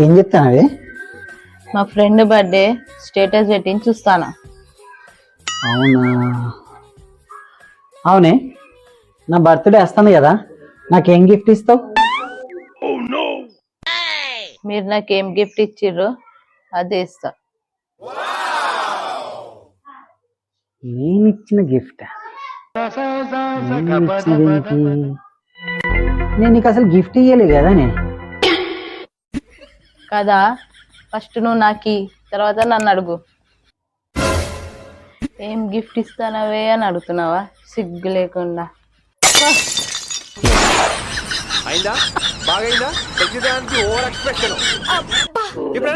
ఏం చెప్తానవి? మా friend birthday status పెట్టించి చూస్తానా. అవునా? అవునే, నా బర్త్డే వస్తుంది కదా, నాకేం గిఫ్ట్ ఇస్తావు? మీరు నాకేం గిఫ్ట్ ఇచ్చిర్రో అదే ఇస్తా. నేను ఇచ్చిన గిఫ్ట్ నేను నీకు అసలు గిఫ్ట్ ఇయ్యలే కదానే. కదా, ఫస్ట్ నువ్వు నాకి, తర్వాత నన్ను అడుగు. ఏం గిఫ్ట్ ఇస్తానవే అని అడుగుతున్నావా సిగ్గు లేకుండా? అయిందా? బాగైందా? ప్రతిదానికి ఓవర్ ఎక్స్ప్రెషన్. ఇప్పుడు